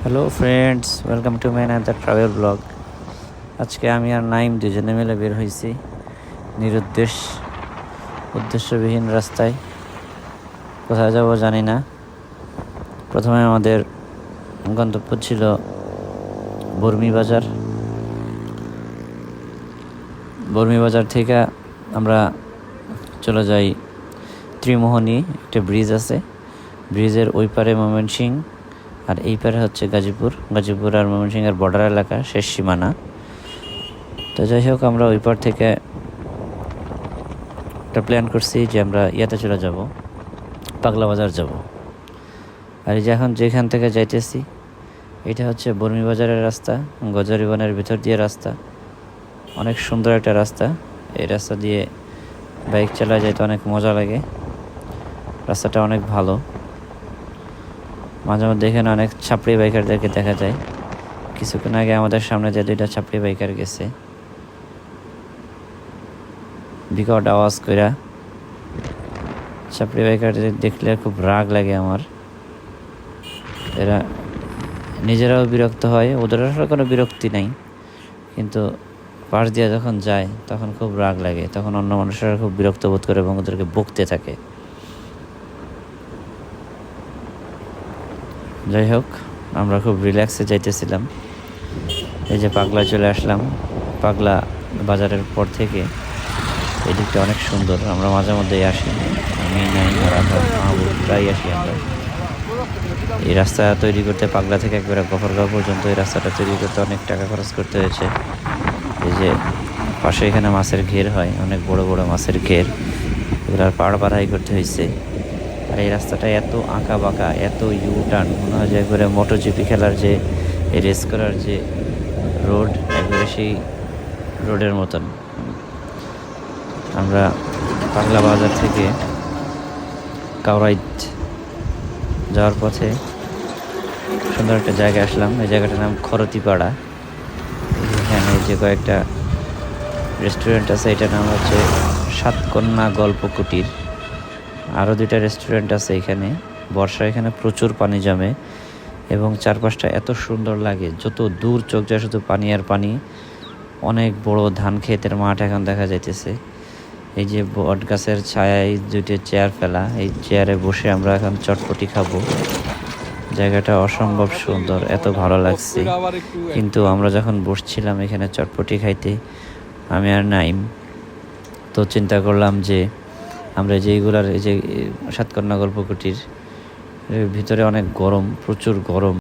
Hello friends, welcome to my another travel blog. আজকে আমি আর নাইম দুজনে মিলে বের হয়েছি উদ্দেশ্যবিহীন রাস্তায়। কোথায় যাব জানি না। প্রথমে আমাদের গন্তব্য ছিল বর্মি বাজার থেকে আমরা চলে যাই ত্রিমোহনী। একটা ব্রিজ আছে, ব্রিজের ওই পারে ময়মনসিংহ আর এই পারে হচ্ছে গাজীপুর আর ময়মনসিংহের বর্ডার এলাকা, শেষ সীমানা। তো যাই হোক, আমরা ওই পার থেকে একটা প্ল্যান করছি যে আমরা চলে যাব, পাগলা বাজার যাব। আর এই যে এখন যেখান থেকে যাইতেছি, এটা হচ্ছে বর্মি বাজারের রাস্তা, গজারিবনের ভিতর দিয়ে রাস্তা। অনেক সুন্দর একটা রাস্তা। এই রাস্তা দিয়ে বাইক চালায় যাইতে অনেক মজা লাগে। রাস্তাটা অনেক ভালো। মাঝে মধ্যে এখানে অনেক ছাপড়ি বাইকারদেরকে দেখা যায়। কিছুক্ষণ আগে আমাদের সামনে যে দুইটা ছাপড়ি বাইকার গেছে, বিকট আওয়াজ কইরা। ছাপড়ি বাইকার দেখলে খুব রাগ লাগে আমার। এরা নিজেরাও বিরক্ত হয়, ওদের আসলে কোনো বিরক্তি নাই, কিন্তু পাশ দিয়ে যখন যায় তখন খুব রাগ লাগে। তখন অন্য মানুষেরা খুব বিরক্ত বোধ করে এবং ওদেরকে বকতে থাকে। যাই হোক, আমরা খুব রিল্যাক্সে যাইতেছিলাম। এই যে পাগলা চলে আসলাম। পাগলা বাজারের পর থেকে এই দিকটা অনেক সুন্দর। আমরা মাঝে মধ্যেই আসি, আমি নাই প্রায় আসি আমরা। এই রাস্তা তৈরি করতে পাগলা থেকে একবারে গফরগাঁও পর্যন্ত এই রাস্তাটা তৈরি করতে অনেক টাকা খরচ করতে হয়েছে। এই যে পাশে এখানে মাছের ঘের হয়, অনেক বড় বড় মাছের ঘের, এগুলার পাড় বাড়াই করতে হয়েছে। আর এই রাস্তাটা এত আঁকা বাঁকা, এত ইউটার্ন, মনে হয় যে একবারে মোটরজিপি খেলার যে রেস করার যে রোড, একবারে সেই রোডের মতন। আমরা পাগলা বাজার থেকে কাউরাইট যাওয়ার পথে সুন্দর একটা জায়গায় আসলাম। এই জায়গাটার নাম খরতিপাড়া। এখানে যে কয়েকটা রেস্টুরেন্ট আছে, এটার নাম হচ্ছে সাতকন্যা গল্প কুটির। আরও দুইটা রেস্টুরেন্ট আছে এখানে। বর্ষায় এখানে প্রচুর পানি জমে এবং চারপাশটা এত সুন্দর লাগে, যত দূর চোখ যায় শুধু পানি আর পানি। অনেক বড় ধান ক্ষেতের মাঠ এখন দেখা যাইতেছে। এই যে বট গাছের ছায়ায় দুইটা চেয়ার ফেলা, এই চেয়ারে বসে আমরা এখন চটপটি খাবো। জায়গাটা অসম্ভব সুন্দর, এত ভালো লাগছে। কিন্তু আমরা যখন বসছিলাম এখানে চটপটি খাইতে, আমি আর নাইম, তো চিন্তা করলাম যে আমরা এই যে সাতকন্যা গল্প কুটির ভিতরে অনেক গরম, প্রচুর গরম।